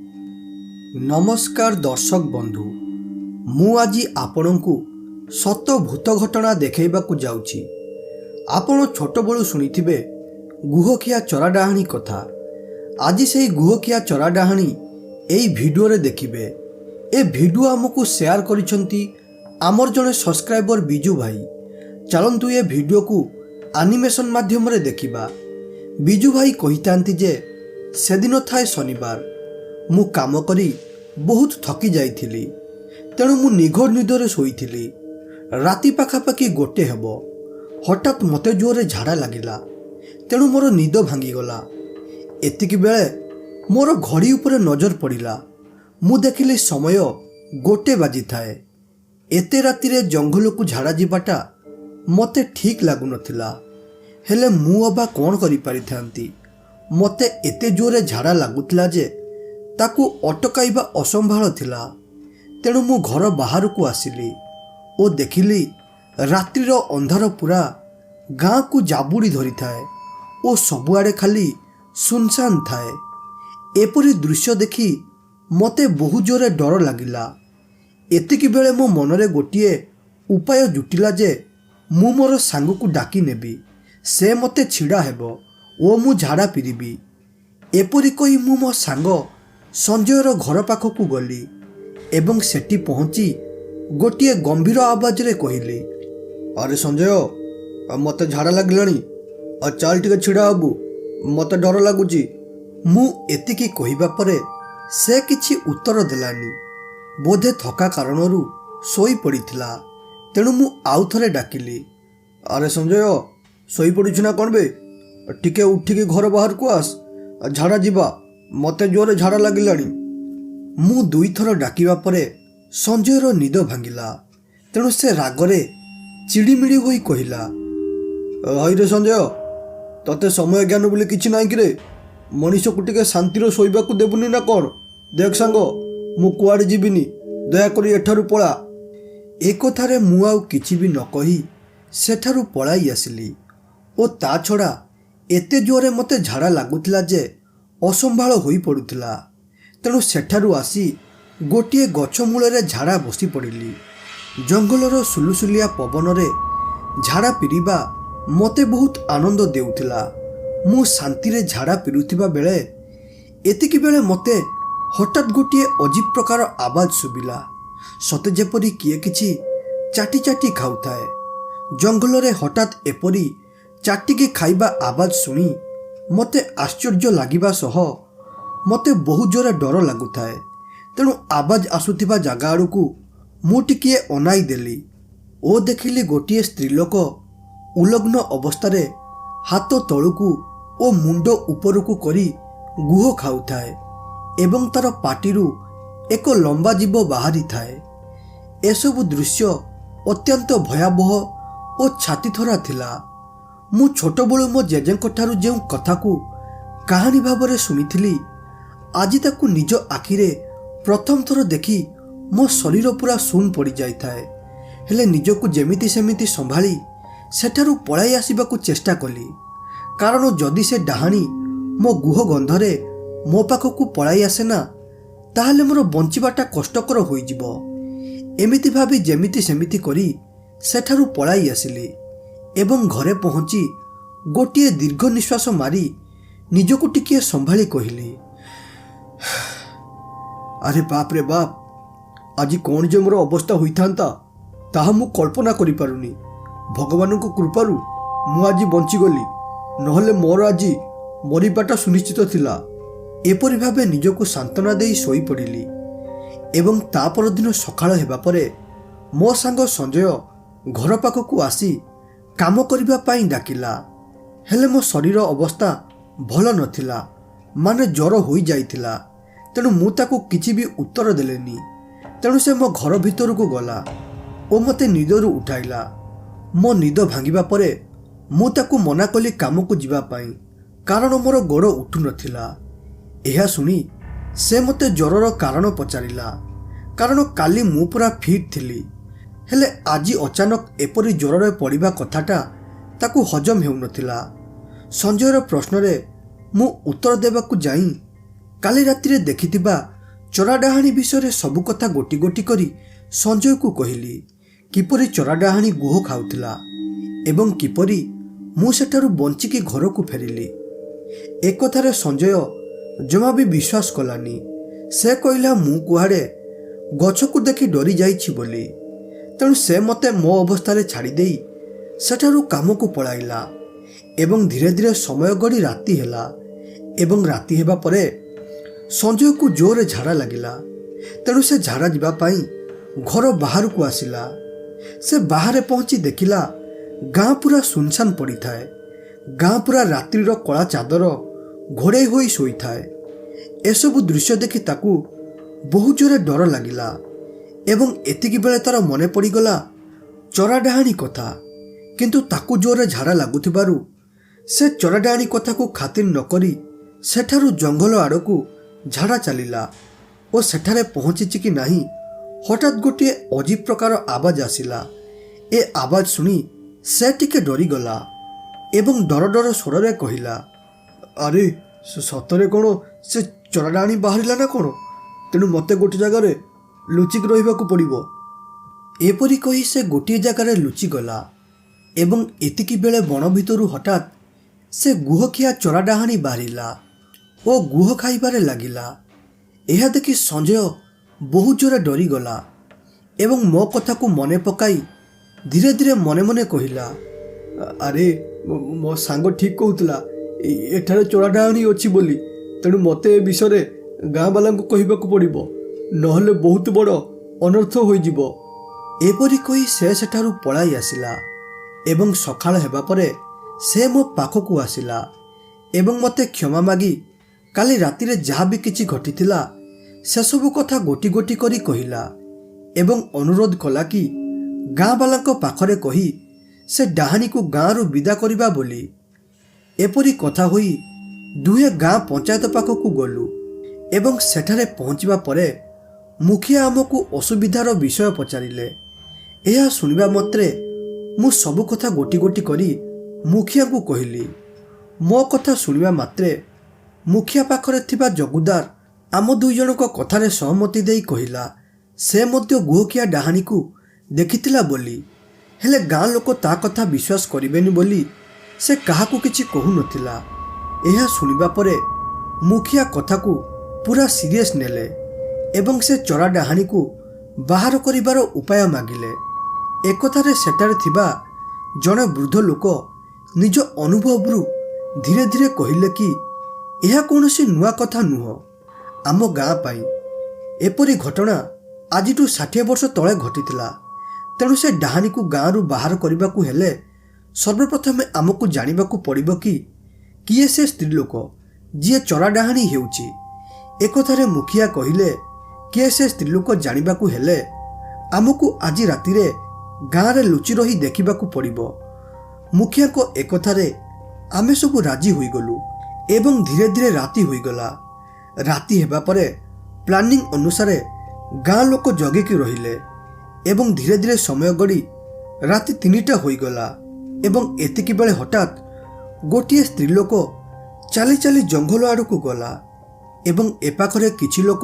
नमस्कार दर्शक बंधु मु आज आपण को सत भूत घटना देखैबाकू जाउछि। आपण छोट बळु सुनिथिबे गुहखिया चरा डाहाणी कथा। आज से गुहखिया चरा डाहाणी एई वीडियो रे देखिबे। ए वीडियो हमकु शेयर करिसंती आमर जने सब्सक्राइबर बिजू भाई। चलंतु ए वीडियो को एनिमेशन माध्यम रे देखिबा। बिजू भाई कहितांती जे सेदिन थाए शनिवार मु काम करी बहुत थकी जाइथिली, तेणु मु निघोर निदरे शोइथिली। राति पाखापाखि गोटे हेब हठात मते जोरे झाड़ा लागिला, तेणु मोर निद भांगीगला। एतिकी बेले मोर घड़ी उपरे नजर पड़िला। मु देखिली समय गोटे बाजी थाए। एते रातिरे जंगल को झाड़ा जीवाटा मते ठीक लागु नथिला। हेले मु अबा कोन करि पारिथांती। मते एते जोरे झाड़ा लागुतला जे ताकू अटकाइबा असंभाळ थिला। तेणु मु घर बाहर को आसिली ओ देखिली रात्रिर अंधार पूरा गाँ को जाबुड़ी धरी थाए ओ सबुआड़े खाली सुनसान थाए। एपरी दृश्य देखी मते बहु जोरे डर लागिला। एतिकी बेले मो मनरे गोटिए उपाय जुटिला जे मु मोर सांग को डाकी नेबी, से मते छिड़ा हेबो ओ मु झाड़ा पिरिबी। एपरी कही मु मो सांग संजयर घर पाखक गली एवं सेठी पहुँची गोटे गंभीर आवाज रे कहली, अरे संजय मते झाड़ा लगिलानी, चाल टिके छिड़ा हबु, मते डर लगुची। मु एतिकी कहिबा परे से किछि उत्तर देलानी। बोधे थका कारणरू सोई पड़िथिला। तेणु मु आउ थरे डाकिली, अरे संजय सोई पड़ुछु ना कोन बे, टिके उठिकी घर बाहर को आस, झाड़ा जीवा, मते जोरे झाड़ा लागिलानी। मु दुई थर डाकिबा परे संजयर निद भांगिला। तेणु से रागरे चिड़ीमिड़ी होई कहिला, हईरे संजय तते समय ज्ञान बोले किछि नाइ कि रे, मनीष को टिके शांतिर शोइबाकू देबुनी ना कोन। देख सांग मु कुआडे जीविनी, दयाकरी एठारु पळा। एकथारे मु आउ किछि भी न कही सेठारु पळाई आसिली ओ ता छड़ा एते जोरे मते झाड़ा लागुथिला जे असंभाळ होई पड़ुथिला। तेणु सेठारु आसी गोटिए गछ मूलरे झाड़ा बसी पड़िली। जंगलर सुलुसुलिया पवन रे झाड़ा पिरिबा मते बहुत आनंद देउथिला। मु शांति रे झाड़ा पिरुथिबा बेले एतिकी बेले मते हठात गोटिए अजीब प्रकार आवाज सुबिला, सते जेपरी किए किछि चाटी चाटी खाउथाए। जंगल रे हठात एपरी चाटिकी खाइबा आवाज सुनी मते आश्चर्य लागिबा सह मते बहुत जोरे डर लागुथाए। तेणु आवाज आसुथिबा जागा आड़कू मु टिकिए अनाई देली ओ देखिली गोटिए स्त्रीलोक उलग्न अवस्थारे हाथ तळुकू ओ मुंड उपरकू करी गुह खाउथाए एवं तार पाटिरू एक लंबा जीव बाहरी थाए। एसबु दृश्य अत्यंत भयावह ओ छातीथरा थिला। मु छोट बळु मो जेजेंक ठारू जेउ कथाकू कहानी भाबरे सुनिथिली, आज ताकू निज आखिरे प्रथम थर देखी मो शरीर पूरा सुन पड़ी जाई थाए। हेले निजकू जेमिति सेमिति संभाली सेठारू पळाई आसिबाकू चेष्टा कली, कारण जदि से डाहाणी मो गुह गंधरे मो पाखकू पळाई आसे ना ताहले मोर बंचिबाटा कष्टकर होई जिवो। एमिति भाबी जेमिति सेमिति करी सेठारू पळाई आसिली एवं घरे पहुँची गोटिए दीर्घ निश्वास मारी निजकू टिकिए संभाली कहली, अरे बाप रे बाप, आज कौन जे मोर अवस्था होइथांता ताहा मु कल्पना करि पारुनी। भगवान को कृपारू मु आज बंचीगली, नहले मोर आज मरिबाटा सुनिश्चित थिला। एपरि भाबे निजकू सांत्वना देई सोई पड़िली एवं ता परदिन सकाळ हेबा परे मो सांग संजय घर पाखकू आसी काम करिबा पाई डाकिला। हेले मो शरीर अवस्था भल नथिला, माने ज्वर होई जाइथिला। तेणु मु ताकू किछि भी उत्तर देलेनी। तेणु से मो घर भितर को गला ओ मते निदरू उठाइला। मो निद भांगिबा परे मु ताकू मना कली काम को जिबा पाई, कारण मोर गोड़ उठु नथिला। एहा सुनी से मते ज्वरर कारण पचारिला, कारण काली मु पूरा फिट थिली। हेले आज अचानक एपरी ज्वରରେ पड़िबा कथाटा ताकू हजम हेउ नथिला। संजयर प्रश्न रे मु उत्तर देबाकू जाई काली राति रे देखिथिबा ଚୋରା ଡାହାଣୀ ବିଷୟରେ ସବୁ କଥା ଗୋଟି ଗୋଟି କରି ସଞ୍ଜୟକୁ କହିଲି। କିପରି ଚୋରା ଡାହାଣୀ ଗୁହ ଖାଉଥିଲା ଏବଂ କିପରି ମୁଁ ସେଠାରୁ ବଞ୍ଚିକି ଘରକୁ ଫେରିଲି। ଏକଥାରେ ସଞ୍ଜୟ ଜମା ବି ବିଶ୍ୱାସ କଲାନି। ସେ କହିଲା ମୁଁ କୁଆଡ଼େ ଗଛକୁ ଦେଖି ଡରି ଯାଇଛି ବୋଲି। ତେଣୁ ସେ ମୋତେ ମୋ ଅବସ୍ଥାରେ ଛାଡ଼ିଦେଇ ସେଠାରୁ କାମକୁ ପଳାଇଲା ଏବଂ ଧୀରେ ଧୀରେ ସମୟ ଗଡ଼ି ରାତି ହେଲା ଏବଂ ରାତି ହେବା ପରେ ସଞ୍ଜୟକୁ ଜୋରରେ ଝାଡ଼ା ଲାଗିଲା। ତେଣୁ ସେ ଝାଡ଼ା ଯିବା ପାଇଁ ଘର ବାହାରକୁ ଆସିଲା। ସେ ବାହାରେ ପହଞ୍ଚି ଦେଖିଲା ଗାଁ ପୁରା ସୁନସାନ ପଡ଼ିଥାଏ। ଗାଁ ପୁରା ରାତ୍ରିର କଳା ଚାଦର ଘୋଡ଼େଇ ହୋଇ ଶୋଇଥାଏ। ଏସବୁ ଦୃଶ୍ୟ ଦେଖି ତାକୁ ବହୁ ଜୋରେ ଡର ଲାଗିଲା ଏବଂ ଏତିକି ବେଳେ ତାର ମନେ ପଡ଼ିଗଲା ଚୋରା ଡାହାଣୀ କଥା। କିନ୍ତୁ ତାକୁ ଜୋରରେ ଝାଡ଼ା ଲାଗୁଥିବାରୁ ସେ ଚୋରା ଡାହାଣୀ କଥାକୁ ଖାତିର ନ କରି ସେଠାରୁ ଜଙ୍ଗଲ ଆଡ଼କୁ ଝାଡ଼ା ଚାଲିଲା ଓ ସେଠାରେ ପହଞ୍ଚିଛି କି ନାହିଁ ହଠାତ୍ ଗୋଟିଏ ଅଜୀବ ପ୍ରକାର ଆବାଜ ଆସିଲା। ଏ ଆବାଜ ଶୁଣି ସେ ଟିକେ ଡରିଗଲା ଏବଂ ଡର ଡର ସ୍ୱରରେ କହିଲା, ଆରେ ସତରେ କ'ଣ ସେ ଚୋରା ଡାହାଣୀ ବାହାରିଲା ନା କ'ଣ? ତେଣୁ ମୋତେ ଗୋଟିଏ ଜାଗାରେ ଲୁଚିକି ରହିବାକୁ ପଡ଼ିବ। ଏପରି କହି ସେ ଗୋଟିଏ ଜାଗାରେ ଲୁଚିଗଲା ଏବଂ ଏତିକି ବେଳେ ବଣ ଭିତରୁ ହଠାତ୍ ସେ ଗୁହଖିଆ ଚୋରା ଡାହାଣୀ ବାହାରିଲା ଓ ଗୁହ ଖାଇବାରେ ଲାଗିଲା। ଏହା ଦେଖି ସଞ୍ଜୟ ବହୁ ଜୋରେ ଡରିଗଲା ଏବଂ ମୋ କଥାକୁ ମନେ ପକାଇ ଧୀରେ ଧୀରେ ମନେ ମନେ କହିଲା, ଆରେ ମୋ ସାଙ୍ଗ ଠିକ୍ କହୁଥିଲା ଏଠାରେ ଚୋରା ଡାହାଣୀ ଅଛି ବୋଲି। ତେଣୁ ମୋତେ ଏ ବିଷୟରେ ଗାଁ ବାଲାଙ୍କୁ କହିବାକୁ ପଡ଼ିବ, ନହେଲେ ବହୁତ ବଡ଼ ଅନର୍ଥ ହୋଇଯିବ। ଏପରି କହି ସେ ସେଠାରୁ ପଳାଇ ଆସିଲା ଏବଂ ସକାଳ ହେବା ପରେ ସେ ମୋ ପାଖକୁ ଆସିଲା ଏବଂ ମୋତେ କ୍ଷମା ମାଗି କାଲି ରାତିରେ ଯାହା ବି କିଛି ଘଟିଥିଲା ସେସବୁ କଥା ଗୋଟି ଗୋଟି କରି କହିଲା ଏବଂ ଅନୁରୋଧ କଲା କି ଗାଁ ବାଲାଙ୍କ ପାଖରେ କହି ସେ ଡାହାଣୀକୁ ଗାଁରୁ ବିଦା କରିବା ବୋଲି। ଏପରି କଥା ହୋଇ ଦୁହେଁ ଗାଁ ପଞ୍ଚାୟତ ପାଖକୁ ଗଲୁ ଏବଂ ସେଠାରେ ପହଞ୍ଚିବା ପରେ ମୁଖିଆ ଆମକୁ ଅସୁବିଧାର ବିଷୟ ପଚାରିଲେ। ଏହା ଶୁଣିବା ମାତ୍ରେ ମୁଁ ସବୁ କଥା ଗୋଟି ଗୋଟି କରି ମୁଖିଆଙ୍କୁ କହିଲି। ମୋ କଥା ଶୁଣିବା ମାତ୍ରେ ମୁଖିଆ ପାଖରେ ଥିବା ଜଗୁଦାର ଆମ ଦୁଇ ଜଣଙ୍କ କଥାରେ ସହମତି ଦେଇ କହିଲା ସେ ମଧ୍ୟ ଗୁହଖିଆ ଡାହାଣୀକୁ ଦେଖିଥିଲା ବୋଲି। ହେଲେ ଗାଁ ଲୋକ ତା କଥା ବିଶ୍ୱାସ କରିବେନି ବୋଲି ସେ କାହାକୁ କିଛି କହୁନଥିଲା। ଏହା ଶୁଣିବା ପରେ ମୁଖିଆ କଥାକୁ ପୁରା ସିରିୟସ୍ ନେଲେ ଏବଂ ସେ ଚୋରା ଡାହାଣୀକୁ ବାହାର କରିବାର ଉପାୟ ମାଗିଲେ। ଏକଥାରେ ସେଠାରେ ଥିବା ଜଣେ ବୃଦ୍ଧ ଲୋକ ନିଜ ଅନୁଭବରୁ ଧୀରେ ଧୀରେ କହିଲେ କି ଏହା କୌଣସି ନୂଆ କଥା ନୁହଁ ଆମ ଗାଁ ପାଇଁ। ଏପରି ଘଟଣା ଆଜିଠୁ 60 ବର୍ଷ ତଳେ ଘଟିଥିଲା। ତେଣୁ ସେ ଡାହାଣୀକୁ ଗାଁରୁ ବାହାର କରିବାକୁ ହେଲେ ସର୍ବପ୍ରଥମେ ଆମକୁ ଜାଣିବାକୁ ପଡ଼ିବ କି କିଏ ସେ ସ୍ତ୍ରୀ ଲୋକ ଯିଏ ଚୋରା ଡାହାଣୀ ହେଉଛି। ଏକଥାରେ ମୁଖିଆ କହିଲେ କିଏ ସେ ସ୍ତ୍ରୀ ଲୋକ ଜାଣିବାକୁ ହେଲେ ଆମକୁ ଆଜି ରାତିରେ ଗାଁରେ ଲୁଚି ରହି ଦେଖିବାକୁ ପଡ଼ିବ। ମୁଖିଆଙ୍କ ଏକଥାରେ ଆମେ ସବୁ ରାଜି ହୋଇଗଲୁ ଏବଂ ଧୀରେ ଧୀରେ ରାତି ହୋଇଗଲା। ରାତି ହେବା ପରେ ପ୍ଲାନିଂ ଅନୁସାରେ ଗାଁ ଲୋକ ଜଗିକି ରହିଲେ ଏବଂ ଧୀରେ ଧୀରେ ସମୟ ଗଡ଼ି ରାତି 3ଟା ହୋଇଗଲା ଏବଂ ଏତିକି ବେଳେ ହଠାତ୍ ଗୋଟିଏ ସ୍ତ୍ରୀ ଲୋକ ଚାଲି ଚାଲି ଜଙ୍ଗଲ ଆଡ଼କୁ ଗଲା ଏବଂ ଏପାଖରେ କିଛି ଲୋକ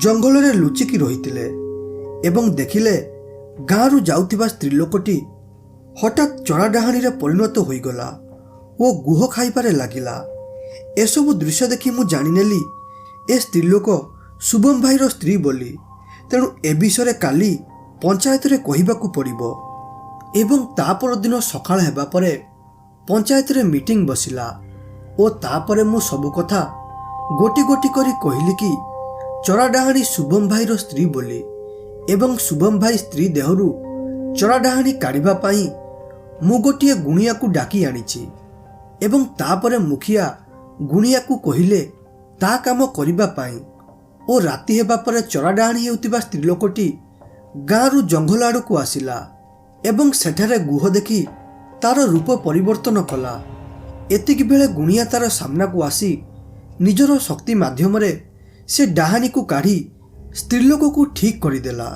ଜଙ୍ଗଲରେ ଲୁଚିକି ରହିଥିଲେ ଏବଂ ଦେଖିଲେ ଗାଁରୁ ଯାଉଥିବା ସ୍ତ୍ରୀ ଲୋକଟି ହଠାତ୍ ଚୋରା ଡାହାଣୀରେ ପରିଣତ ହୋଇଗଲା ଓ ଗୁହ ଖାଇବାରେ ଲାଗିଲା। ଏସବୁ ଦୃଶ୍ୟ ଦେଖି ମୁଁ ଜାଣିନେଲି ଏ ସ୍ତ୍ରୀ ଲୋକ ଶୁଭମ ଭାଇର ସ୍ତ୍ରୀ ବୋଲି। ତେଣୁ ଏ ବିଷୟରେ କାଲି ପଞ୍ଚାୟତରେ କହିବାକୁ ପଡ଼ିବ। ଏବଂ ତା ପରଦିନ ସକାଳ ହେବା ପରେ ପଞ୍ଚାୟତରେ ମିଟିଂ ବସିଲା ଓ ତାପରେ ମୁଁ ସବୁ କଥା ଗୋଟି ଗୋଟି କରି କହିଲି କି ଚୋରା ଡାହାଣୀ ଶୁଭମ ଭାଇର ସ୍ତ୍ରୀ ବୋଲି ଏବଂ ଶୁଭମ ଭାଇ ସ୍ତ୍ରୀ ଦେହରୁ ଚୋରା ଡାହାଣୀ କାଢ଼ିବା ପାଇଁ ମୁଁ ଗୋଟିଏ ଗୁଣିଆକୁ ଡାକି ଆଣିଛି। ଏବଂ ତାପରେ ମୁଖିଆ ଗୁଣିଆକୁ କହିଲେ ତା କାମ କରିବା ପାଇଁ ଓ ରାତି ହେବା ପରେ ଚୋରା ଡାହାଣୀ ହେଉଥିବା ସ୍ତ୍ରୀ ଲୋକଟି ଗାଁରୁ ଜଙ୍ଗଲ ଆଡ଼କୁ ଆସିଲା ଏବଂ ସେଠାରେ ଗୁହ ଦେଖି ତାର ରୂପ ପରିବର୍ତ୍ତନ କଲା। ଏତିକି ବେଳେ ଗୁଣିଆ ତାର ସାମ୍ନାକୁ ଆସି ନିଜର ଶକ୍ତି ମାଧ୍ୟମରେ ସେ ଡାହାଣୀକୁ କାଢ଼ି ସ୍ତ୍ରୀଲୋକକୁ ଠିକ୍ କରିଦେଲା।